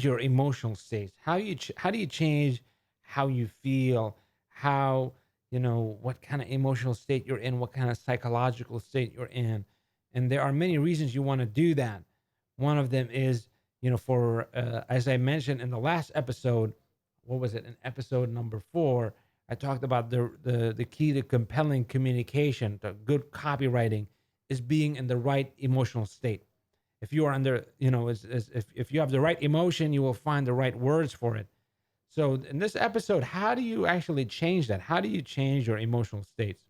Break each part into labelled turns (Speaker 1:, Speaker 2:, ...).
Speaker 1: your emotional states? How do you change how you feel? How, what kind of emotional state you're in? What kind of psychological state you're in? And there are many reasons you want to do that. One of them is, for as I mentioned in the last episode, what was it? In episode number 4, I talked about the key to compelling communication, to good copywriting, is being in the right emotional state. If you are under, if you have the right emotion, you will find the right words for it. So in this episode, how do you actually change that? How do you change your emotional states?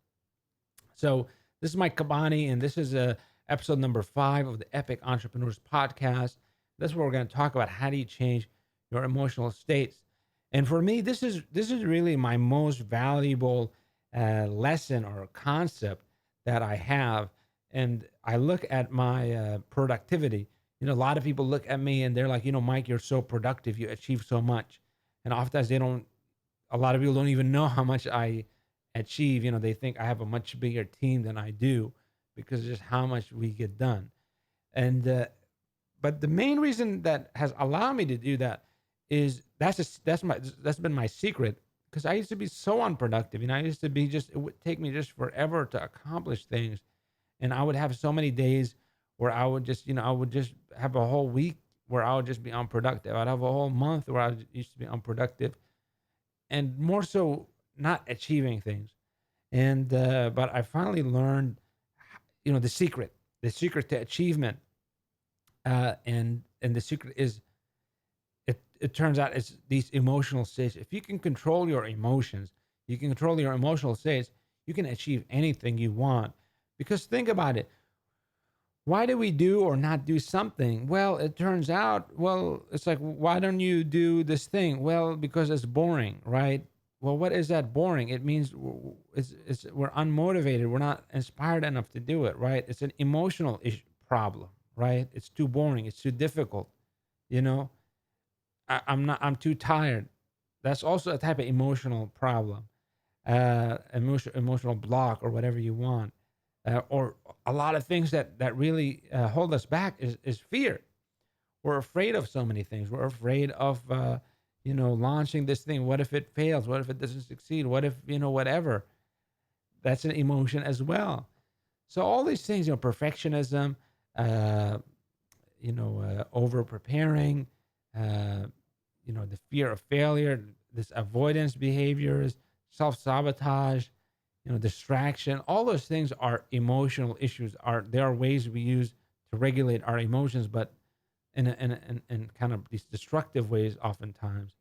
Speaker 1: So this is Mike Kabani, and this is episode number 5 of the Epic Entrepreneurs Podcast. That's where we're going to talk about how do you change your emotional states. And for me, this is really my most valuable lesson or concept that I have. And I look at my productivity. A lot of people look at me and they're like, Mike, you're so productive. You achieve so much. And oftentimes they don't. A lot of people don't even know how much I achieve. They think I have a much bigger team than I do because of just how much we get done. And but the main reason that has allowed me to do that is that's been my secret, because I used to be so unproductive. I used to be just, it would take me just forever to accomplish things, and I would have so many days where I would just I would just have a whole week where I would just be unproductive. I'd have a whole month where I used to be unproductive, and more so not achieving things. And but I finally learned, the secret to achievement, and the secret is, it turns out it's these emotional states. If you can control your emotions, you can control your emotional states, you can achieve anything you want. Because think about it. Why do we do or not do something? Well, it turns out, it's like, why don't you do this thing? Well, because it's boring, right? Well, what is that boring? It means we're unmotivated. We're not inspired enough to do it, right? It's an emotional problem, right? It's too boring. It's too difficult. You know, I'm too tired. That's also a type of emotional problem, emotional block, or whatever you want. Or a lot of things that really hold us back is fear. We're afraid of so many things. We're afraid of launching this thing. What if it fails? What if it doesn't succeed? What if whatever? That's an emotion as well. So all these things, perfectionism, uh, over preparing, uh, the fear of failure, this avoidance behaviors, self sabotage, distraction. All those things are emotional issues. There are ways we use to regulate our emotions, but in kind of these destructive ways oftentimes.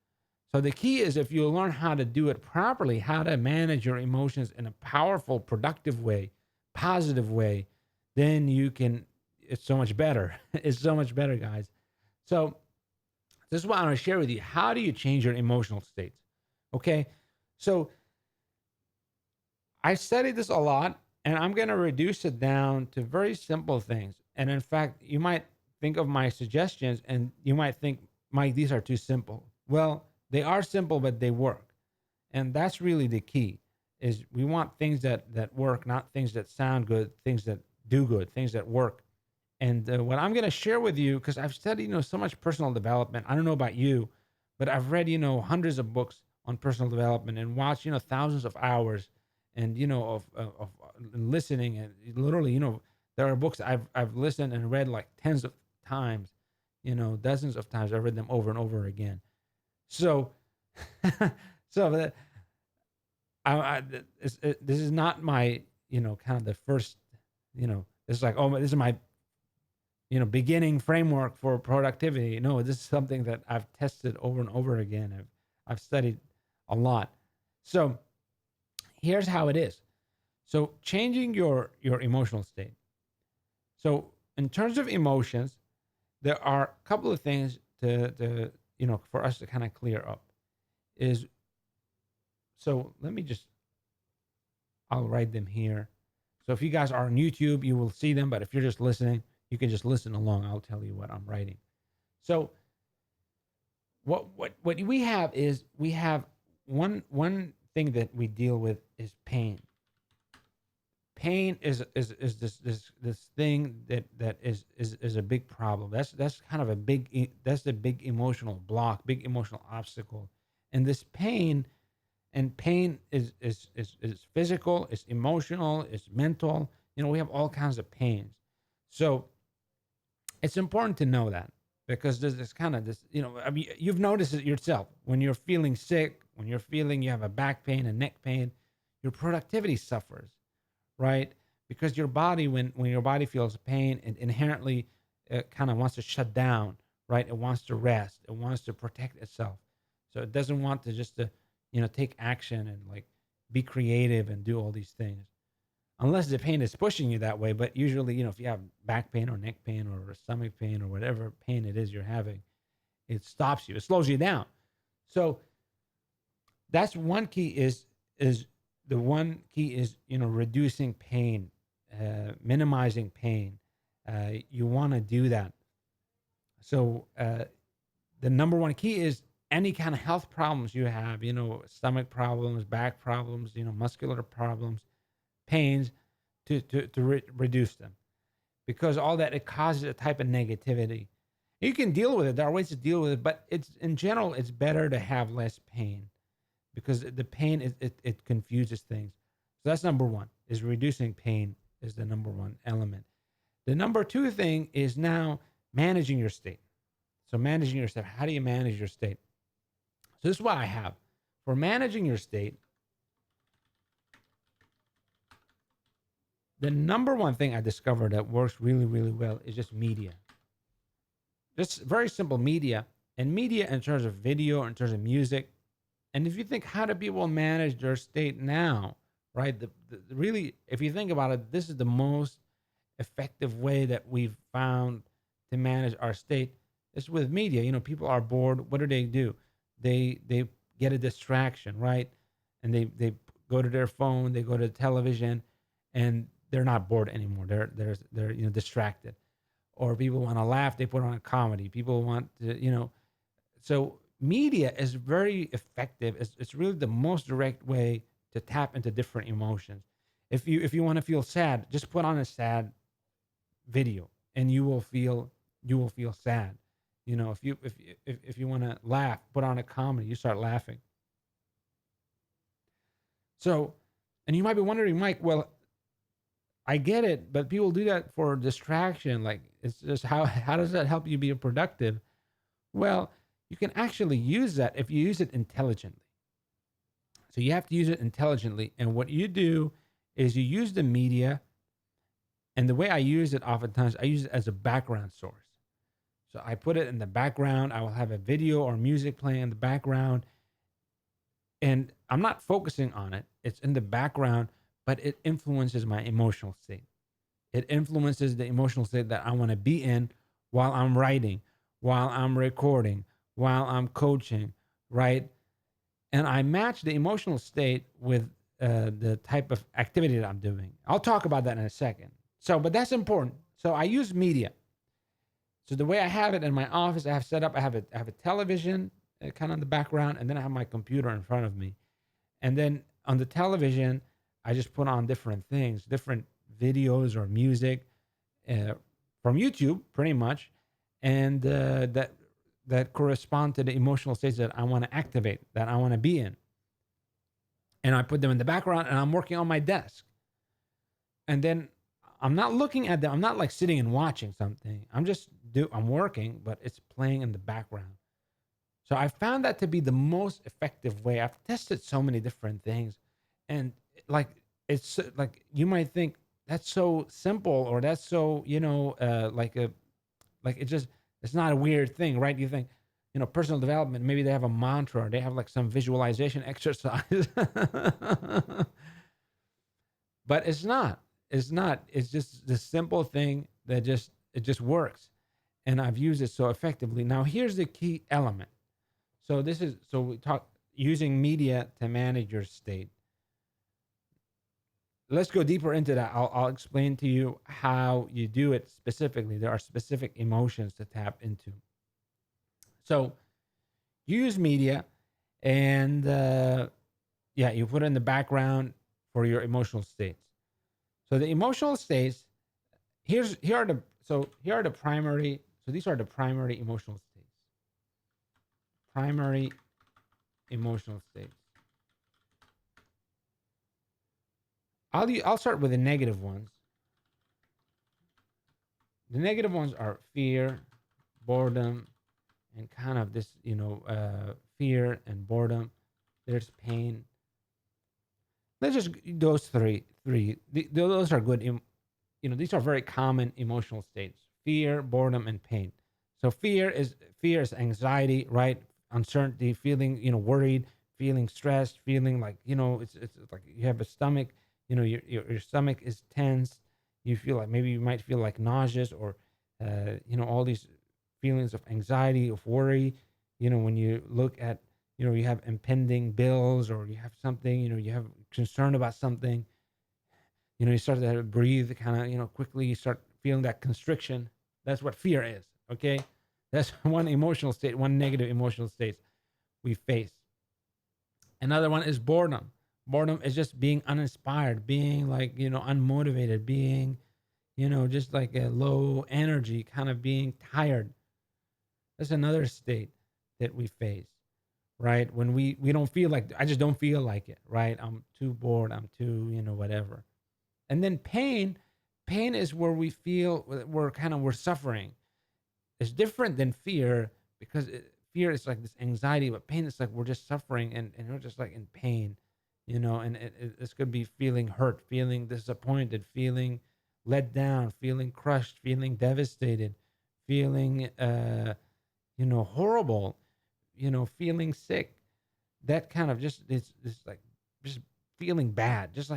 Speaker 1: So the key is, if you learn how to do it properly, how to manage your emotions in a powerful, productive way, positive way, then you can. It's so much better. It's so much better, guys. So this is what I want to share with you. How do you change your emotional states? Okay. So I studied this a lot, and I'm going to reduce it down to very simple things. And in fact, you might think of my suggestions and you might think, Mike, these are too simple. Well, they are simple, but they work. And that's really the key, is we want things that work, not things that sound good, things that do good, things that work. And what I'm going to share with you, because I've studied, so much personal development. I don't know about you, but I've read, hundreds of books on personal development and watched, thousands of hours, and of listening, and literally, there are books I've listened and read like tens of times, dozens of times. I've read them over and over again. So, so that this is not my, kind of the first, this is like, oh, this is my beginning framework for productivity. No, this is something that I've tested over and over again. I've studied a lot. So here's how it is. So changing your emotional state. So in terms of emotions, there are a couple of things to for us to kind of clear up. Is so let me just I'll write them here. So if you guys are on YouTube, you will see them. But if you're just listening, you can just listen along. I'll tell you what I'm writing. So what we have is, we have one thing that we deal with is pain. pain is this thing that is a big problem. That's kind of a that's a big emotional block, big emotional obstacle. And this pain, and pain is physical, it's emotional, it's mental. We have all kinds of pains. So it's important to know that, because there's this kind of this, I mean, you've noticed it yourself when you're feeling sick, when you're feeling you have a back pain, a neck pain, your productivity suffers, right? Because your body, when your body feels pain, it inherently kind of wants to shut down, right? It wants to rest, it wants to protect itself, so it doesn't want to just to take action and like be creative and do all these things, unless the pain is pushing you that way. But usually, if you have back pain or neck pain or stomach pain or whatever pain it is you're having, it stops you, it slows you down. So that's one key, is the one key is reducing pain, minimizing pain. You want to do that. So the number one key is any kind of health problems you have, stomach problems, back problems, muscular problems, pains, to reduce them, because all that, it causes a type of negativity. You can deal with it. There are ways to deal with it, but it's in general, it's better to have less pain, because the pain it confuses things. So that's number one, is reducing pain is the number one element. The number two thing is now managing your state. So managing your state. How do you manage your state? So this is what I have for managing your state. The number one thing I discovered that works really, really well is just media. Just very simple media. And media in terms of video, in terms of music. And if you think, how do people manage their state now, right? Really, if you think about it, this is the most effective way that we've found to manage our state. Is with media. People are bored. What do? They get a distraction, right? And they go to their phone, they go to television, and they're not bored anymore. They're distracted. Or people want to laugh, they put on a comedy. People want to, so media is very effective. It's really the most direct way to tap into different emotions. If you want to feel sad, just put on a sad video, and you will feel sad. If you want to laugh, put on a comedy, you start laughing. So, and you might be wondering, Mike, well, I get it, but people do that for distraction. Like, it's just, how does that help you be productive? Well, you can actually use that if you use it intelligently. So you have to use it intelligently. And what you do is you use the media. And the way I use it, oftentimes, I use it as a background source. So I put it in the background. I will have a video or music playing in the background. And I'm not focusing on it. It's in the background, but it influences my emotional state. It influences the emotional state that I want to be in while I'm writing, while I'm recording, while I'm coaching, right? And I match the emotional state with the type of activity that I'm doing. I'll talk about that in a second. So, but that's important. So I use media. So the way I have it in my office, I have set up, I have a television kind of in the background, and then I have my computer in front of me. And then on the television, I just put on different things, different videos or music from YouTube, pretty much, and that correspond to the emotional states that I want to activate, that I want to be in. And I put them in the background, and I'm working on my desk. And then I'm not looking at them. I'm not like sitting and watching something. I'm working, but it's playing in the background. So I found that to be the most effective way. I've tested so many different things, and like, it's like, you might think that's so simple, or that's so, like it's not a weird thing, right? You think, personal development, maybe they have a mantra, or they have like some visualization exercise. But it's not. It's not. It's just the simple thing that it just works. And I've used it so effectively. Now here's the key element. So we talk using media to manage your state. Let's go deeper into that. I'll explain to you how you do it specifically. There are specific emotions to tap into. So use media, and you put it in the background for your emotional states. So the emotional states, here are the primary, so these are the primary emotional states. Primary emotional states. I'll start with the negative ones. The negative ones are fear, boredom, and kind of this, fear and boredom. There's pain. Let's just those three. Those are good. These are very common emotional states: fear, boredom, and pain. So fear is anxiety, right? Uncertainty, feeling worried, feeling stressed, feeling like it's like you have a stomach. Your stomach is tense. You feel like maybe you might feel like nauseous or all these feelings of anxiety, of worry. When you look at you have impending bills or you have something, you have concern about something, you start to breathe kind of, quickly. You start feeling that constriction. That's what fear is. Okay. That's one emotional state, one negative emotional state we face. Another one is boredom. Boredom is just being uninspired, being like, unmotivated, being, just like a low energy, kind of being tired. That's another state that we face, right? When we don't feel like, I just don't feel like it, right? I'm too bored. I'm too, whatever. And then pain is where we feel we're suffering. It's different than fear because fear is like this anxiety, but pain is like we're just suffering and we're just like in pain, and this could be feeling hurt, feeling disappointed, feeling let down, feeling crushed, feeling devastated, feeling, horrible, feeling sick. That kind of just, it's like just feeling bad, just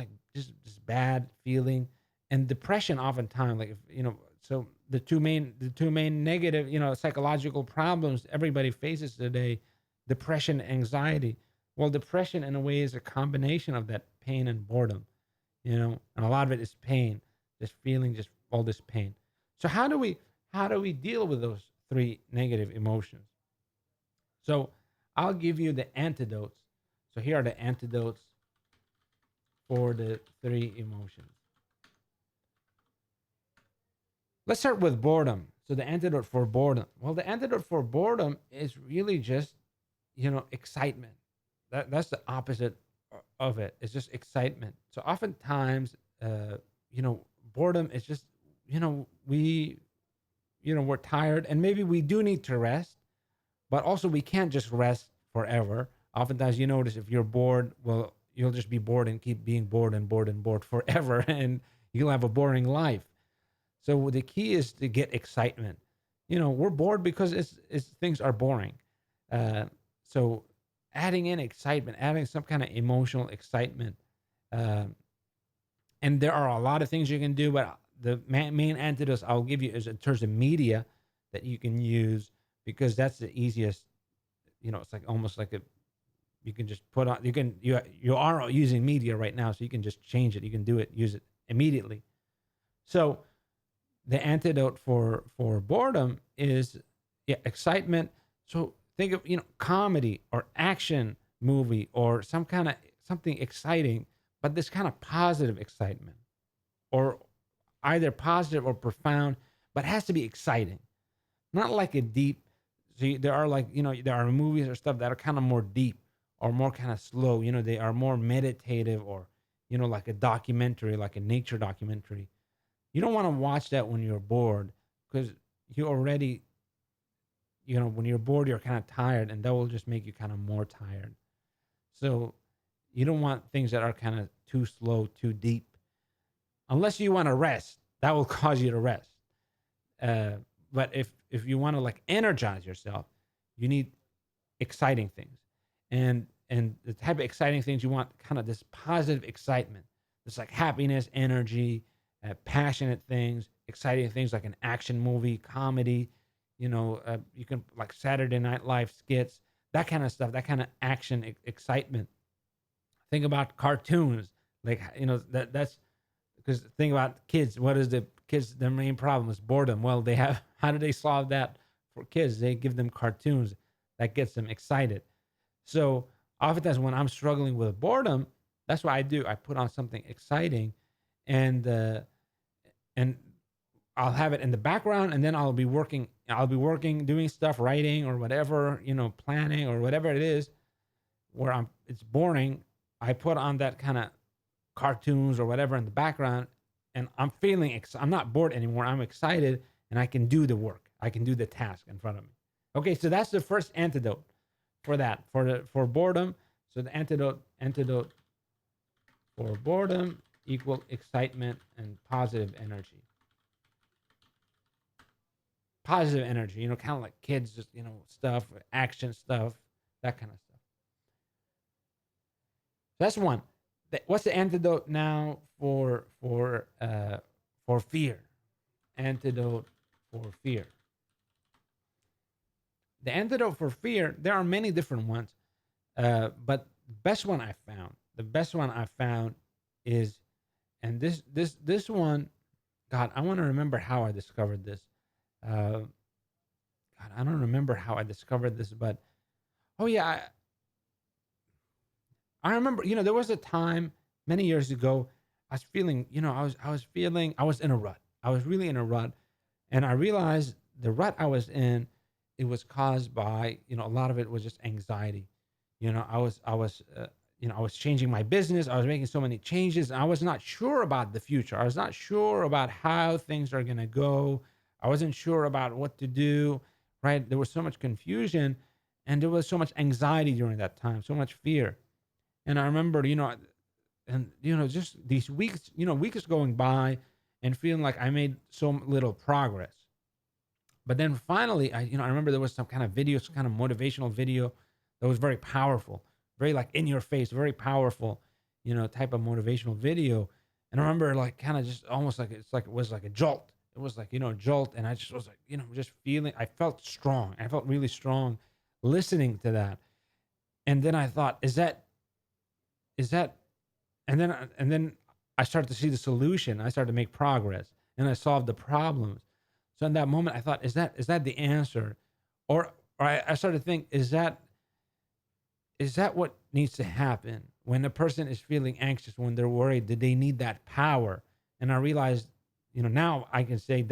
Speaker 1: bad feeling. And depression oftentimes, like, if, so the two main negative, psychological problems everybody faces today: depression, anxiety. Well, depression in a way is a combination of that pain and boredom, and a lot of it is pain, just feeling just all this pain. So how do we deal with those three negative emotions? So I'll give you the antidotes. So here are the antidotes for the three emotions. Let's start with boredom. So the antidote for boredom. Well, the antidote for boredom is really just, excitement. That's the opposite of it. It's just excitement. So oftentimes, boredom is just, we're tired and maybe we do need to rest, but also we can't just rest forever. Oftentimes, you notice if you're bored, well, you'll just be bored and keep being bored and bored and bored forever, and you'll have a boring life. So the key is to get excitement. We're bored because it's things are boring. Uh, so adding in excitement, adding some kind of emotional excitement, uh, and there are a lot of things you can do. But the main antidotes I'll give you is in terms of media that you can use, because that's the easiest. It's like almost like a you can just put on you are using media right now, so you can just change it. You can do it, use it immediately. So the antidote for boredom is, yeah, excitement. So think of comedy or action movie or some kind of something exciting, but this kind of positive excitement, or either positive or profound, but it has to be exciting, not like a deep. See, there are like there are movies or stuff that are kind of more deep or more kind of slow. They are more meditative, or like a documentary, like a nature documentary. You don't want to watch that when you're bored, because you already, when you're bored, you're kind of tired, and that will just make you kind of more tired. So you don't want things that are kind of too slow, too deep, unless you want to rest. That will cause you to rest. Uh, but if you want to like energize yourself, you need exciting things, and the type of exciting things you want, kind of this positive excitement, this like happiness, energy, passionate things, exciting things like an action movie, comedy. You can like Saturday Night Live skits, that kind of stuff, that kind of action excitement. Think about cartoons, like that's because think about kids. What is the kids? Their main problem is boredom. Well, they have how do they solve that for kids? They give them cartoons that gets them excited. So oftentimes when I'm struggling with boredom, that's what I do. I put on something exciting, and and I'll have it in the background, and then I'll be working. I'll be working, doing stuff, writing or whatever, planning or whatever it is, where it's boring. I put on that kind of cartoons or whatever in the background, and I'm feeling. I'm not bored anymore. I'm excited, and I can do the work. I can do the task in front of me. Okay, so that's the first antidote for that, for boredom. So the antidote for boredom equal excitement and positive energy. Positive energy, kind of like kids, just stuff, action stuff, that kind of stuff. That's one. What's the antidote now for fear? Antidote for fear. The antidote for fear. There are many different ones, but the best one I found is, and this one, God, I want to remember how I discovered this. God, I don't remember how I discovered this, but oh yeah, I remember. There was a time many years ago. I was feeling, I was in a rut. I was really in a rut, and I realized the rut I was in, it was caused by, a lot of it was just anxiety. I was changing my business. I was making so many changes, and I was not sure about the future. I was not sure about how things are going to go. I wasn't sure about what to do, right? There was so much confusion, and there was so much anxiety during that time, so much fear. And I remember, just these weeks going by and feeling like I made so little progress. But then finally, I remember there was some kind of video, some kind of motivational video that was very powerful, very like in your face, very powerful, type of motivational video. And I remember like kind of just almost like it was like a jolt. It was like, jolt. And I just was like, just feeling, I felt strong. I felt really strong listening to that. And then I thought, is that, and then I started to see the solution. I started to make progress, and I solved the problems. So in that moment, I thought, is that the answer? Or I started to think, is that what needs to happen when a person is feeling anxious, when they're worried? Do they need that power? And I realized, now I can say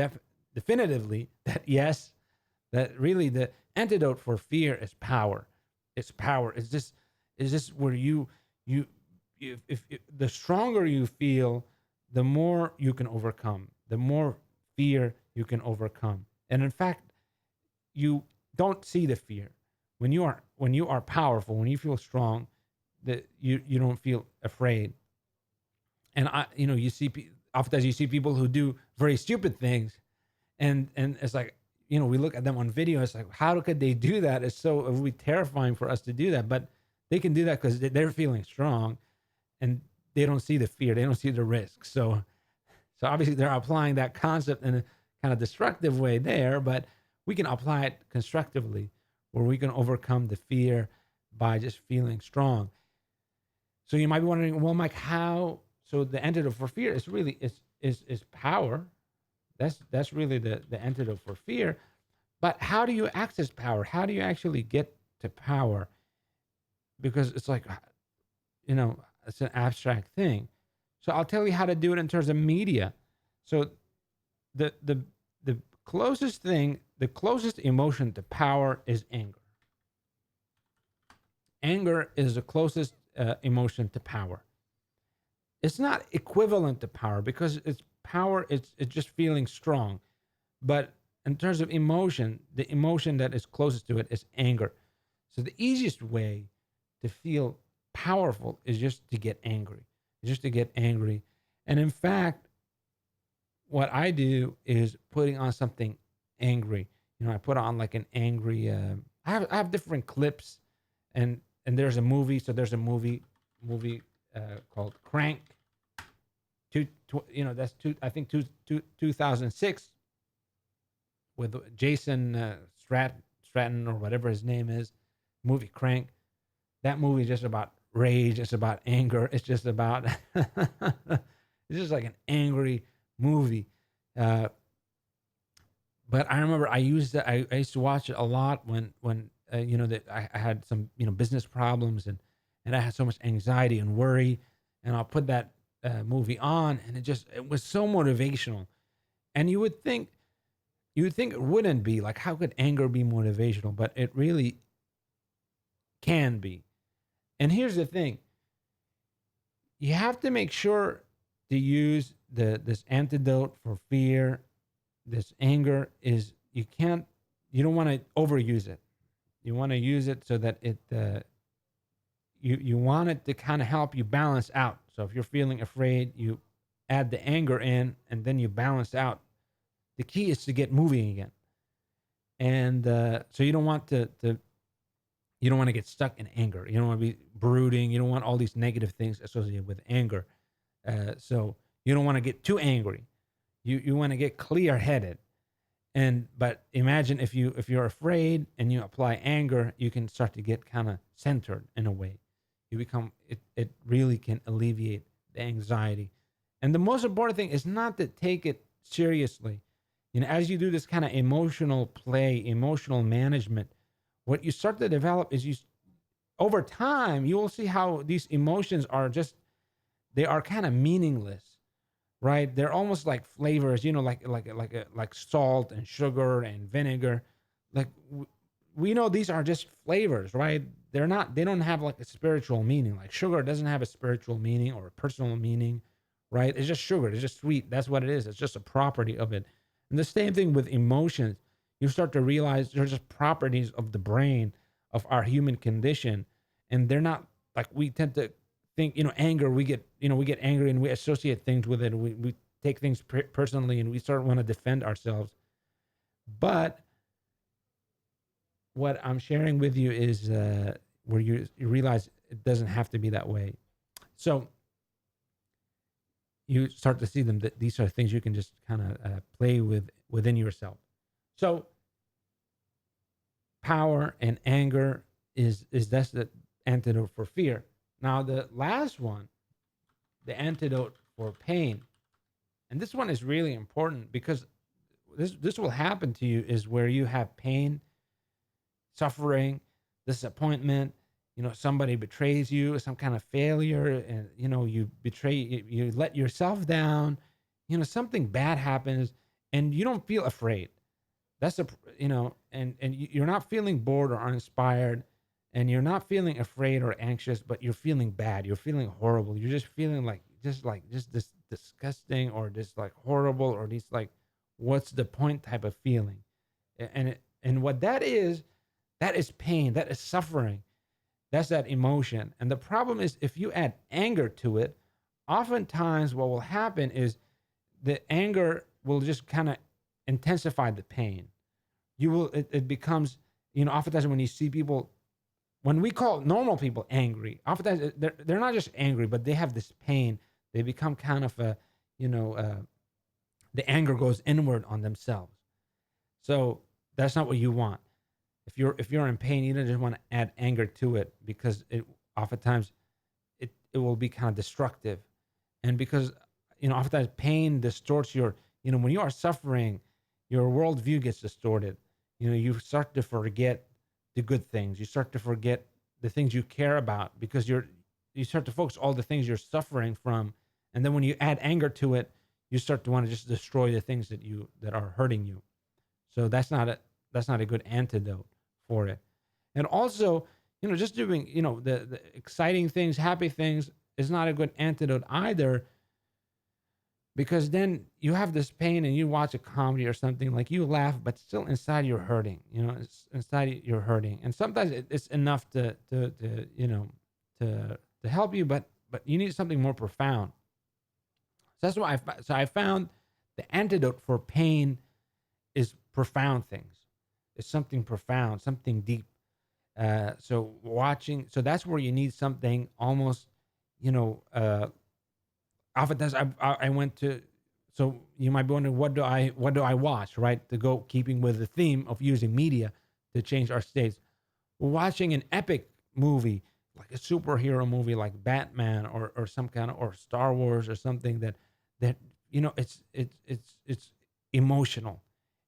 Speaker 1: definitively that yes, that really the antidote for fear is power. It's power. It's just where if the stronger you feel, the more you can overcome, the more fear you can overcome. And in fact, you don't see the fear when you are powerful, when you feel strong, that you don't feel afraid. And you see oftentimes you see people who do very stupid things, and it's like, we look at them on video. It's like, how could they do that? It would be terrifying for us to do that, but they can do that because they're feeling strong, and they don't see the fear, they don't see the risk. So obviously they're applying that concept in a kind of destructive way there, but we can apply it constructively, where we can overcome the fear by just feeling strong. So you might be wondering, well, Mike, how? So the antidote for fear is really is power. That's really the antidote for fear. But how do you access power? How do you actually get to power? Because it's like, it's an abstract thing. So I'll tell you how to do it in terms of media. So the closest thing, the closest emotion to power is anger. Anger is the closest emotion to power. It's not equivalent to power, because it's power. It's just feeling strong. But in terms of emotion, the emotion that is closest to it is anger. So the easiest way to feel powerful is just to get angry. Just to get angry. And in fact, what I do is putting on something angry. I put on like an angry. I have different clips, and there's a movie. So there's a movie called Crank. That's 2006 with Jason Stratton or whatever his name is. Movie Crank. That movie is just about rage. It's about anger. It's just about. It's just like an angry movie. But I remember I used to watch it a lot when that I had some business problems, and I had so much anxiety and worry, and I'll put that movie on, and it was so motivational. And you would think it wouldn't be. Like, how could anger be motivational? But it really can be. And here's the thing: you have to make sure to use this antidote for fear, this anger. Is you don't want to overuse it. You want to use it so that you want it to kind of help you balance out. So if you're feeling afraid, you add the anger in, and then you balance out. The key is to get moving again. And so you don't want to get stuck in anger. You don't want to be brooding. You don't want all these negative things associated with anger. So you don't want to get too angry. You want to get clear headed. But imagine if you're afraid and you apply anger, you can start to get kind of centered in a way. It really can alleviate the anxiety. And the most important thing is not to take it seriously. As you do this kind of emotional play, emotional management, what you start to develop is over time, you will see how these emotions they are kind of meaningless, right? They're almost like flavors, like salt and sugar and vinegar. Like we know these are just flavors, right? They don't have like a spiritual meaning. Like sugar doesn't have a spiritual meaning or a personal meaning, right? It's just sugar. It's just sweet. That's what it is. It's just a property of it. And the same thing with emotions. You start to realize they're just properties of the brain, of our human condition. And they're not like we tend to think, anger, we get angry and we associate things with it. We take things personally and we start want to defend ourselves. But what I'm sharing with you is where you realize it doesn't have to be that way. So you start to see them that these are things you can just kind of play with within yourself. So power and anger that's the antidote for fear. Now the last one, the antidote for pain, and this one is really important because this will happen to you is where you have pain, suffering, disappointment. Somebody betrays you, some kind of failure, and you let yourself down. Something bad happens, and you don't feel afraid. That's and you're not feeling bored or uninspired, and you're not feeling afraid or anxious, but you're feeling bad. You're feeling horrible. You're just feeling like just this disgusting or this like horrible or this like what's the point type of feeling, and what that is pain. That is suffering. That's that emotion. And the problem is if you add anger to it, oftentimes what will happen is the anger will just kind of intensify the pain. It becomes, oftentimes when you see people, when we call normal people angry, oftentimes they're not just angry, but they have this pain. They become kind of the anger goes inward on themselves. So that's not what you want. If you're in pain, you don't just want to add anger to it because oftentimes it will be kind of destructive. And because oftentimes pain distorts when you are suffering, your worldview gets distorted. You start to forget the good things. You start to forget the things you care about because you start to focus all the things you're suffering from. And then when you add anger to it, you start to want to just destroy the things that are hurting you. So that's not a good antidote for it. And also, just doing, the exciting things, happy things is not a good antidote either, because then you have this pain and you watch a comedy or something, like you laugh, but still inside you're hurting, inside you're hurting. And sometimes it's enough to help you, but you need something more profound. So that's why I found the antidote for pain is profound things. It's something profound, something deep. So that's where you need something almost, oftentimes I went to, so you might be wondering, what do I watch, right? To go keeping with the theme of using media to change our states. Watching an epic movie, like a superhero movie like Batman or some kind of, or Star Wars or something that it's emotional.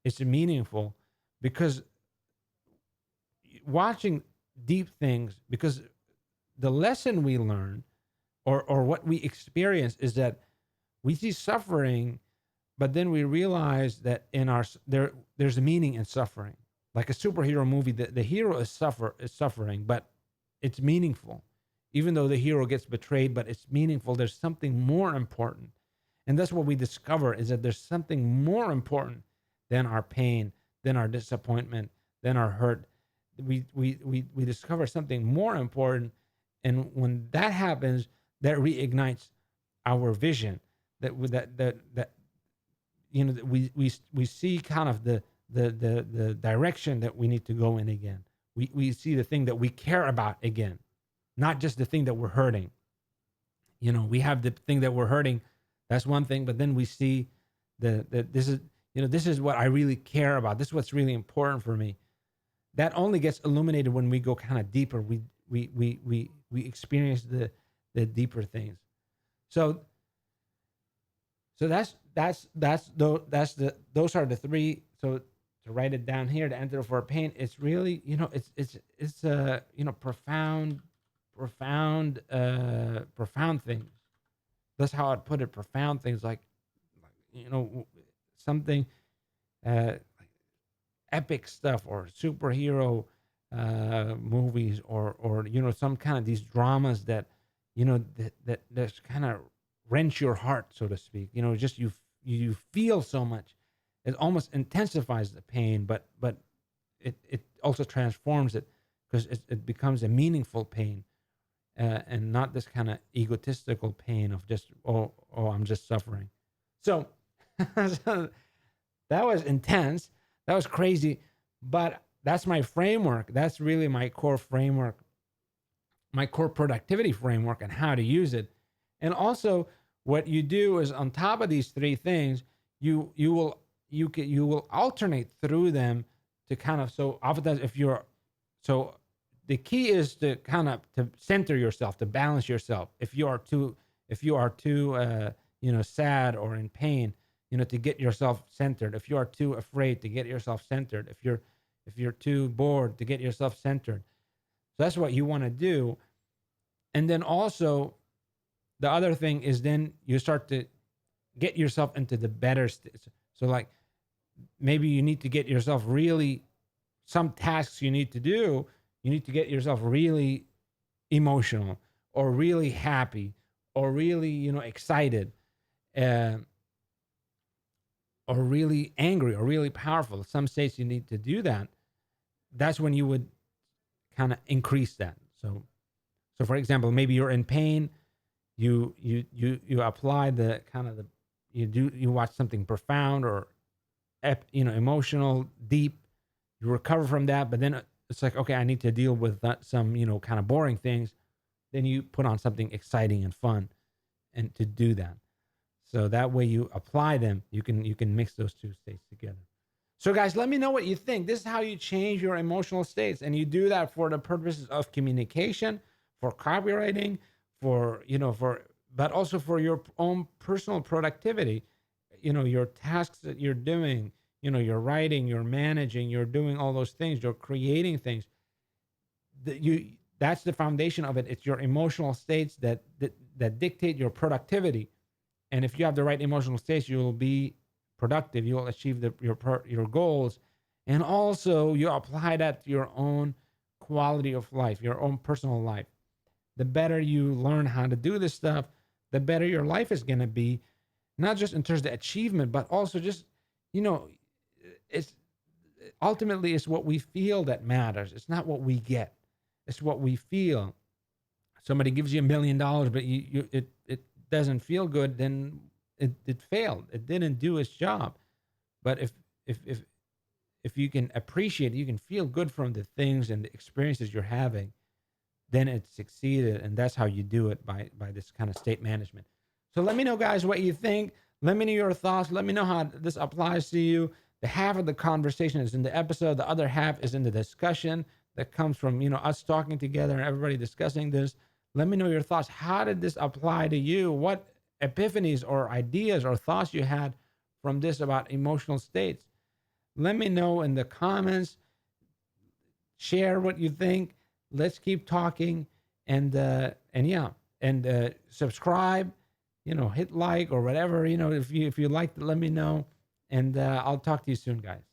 Speaker 1: It's meaningful because watching deep things, because the lesson we learn or what we experience is that we see suffering, but then we realize that in there's a meaning in suffering. Like a superhero movie, the hero is suffering, but it's meaningful. Even though the hero gets betrayed, but it's meaningful. There's something more important. And that's what we discover, is that there's something more important than our pain, than our disappointment, than our hurt. We discover something more important. And when that happens, that reignites our vision. That we see kind of the direction that we need to go in again. We see the thing that we care about again, not just the thing that we're hurting. We have the thing that we're hurting. That's one thing, but then we see that this is what I really care about. This is what's really important for me. That only gets illuminated when we go kind of deeper. We experience the deeper things. So those are the three. So to write it down here, the antidote for pain, it's really, it's profound things. That's how I'd put it. Profound things like something like epic stuff, or superhero movies, or some kind of these dramas that that just kind of wrench your heart, so to speak. Just you feel so much. It almost intensifies the pain, but it also transforms it, because it becomes a meaningful pain, and not this kind of egotistical pain of just I'm just suffering. So, so that was intense. That was crazy, but that's my framework. That's really my core framework, my core productivity framework, and how to use it. And also, what you do is, on top of these three things, you will alternate through them to kind of, so oftentimes so the key is to kind of to center yourself, to balance yourself. If you are too sad or in pain, to get yourself centered. If you are too afraid, to get yourself centered. If you're too bored, to get yourself centered. So that's what you want to do. And then also, the other thing is, then you start to get yourself into the better state. So like, maybe you need to get yourself really, some tasks you need to do, you need to get yourself really emotional, or really happy, or really, excited, or really angry, or really powerful. Some states you need to do that. That's when you would kind of increase that. So for example, maybe you're in pain, you apply the kind of you watch something profound, or emotional, deep. You recover from that, but then it's like, okay, I need to deal with some kind of boring things. Then you put on something exciting and fun, and to do that. So that way you apply them. You can mix those two states together. So guys, let me know what you think. This is how you change your emotional states, and you do that for the purposes of communication, for copywriting, but also for your own personal productivity. Your tasks that you're doing, you're writing, you're managing, you're doing all those things, you're creating things. That's the foundation of it. It's your emotional states that dictate your productivity. And if you have the right emotional states, you will be productive. You will achieve your goals, and also you apply that to your own quality of life, your own personal life. The better you learn how to do this stuff, the better your life is going to be, not just in terms of the achievement, but also just, it's ultimately it's what we feel that matters. It's not what we get. It's what we feel. Somebody gives you $1 million, but it doesn't feel good, then it failed. It didn't do its job. But if you can appreciate it, you can feel good from the things and the experiences you're having, then it succeeded. And that's how you do it, by this kind of state management. So let me know, guys, what you think. Let me know your thoughts. Let me know how this applies to you. The half of the conversation is in the episode. The other half is in the discussion that comes from, us talking together and everybody discussing this. Let me know your thoughts. How did this apply to you? What epiphanies or ideas or thoughts you had from this about emotional states? Let me know in the comments. Share what you think. Let's keep talking. And yeah, and subscribe. Hit like or whatever. If you liked it, let me know, and I'll talk to you soon, guys.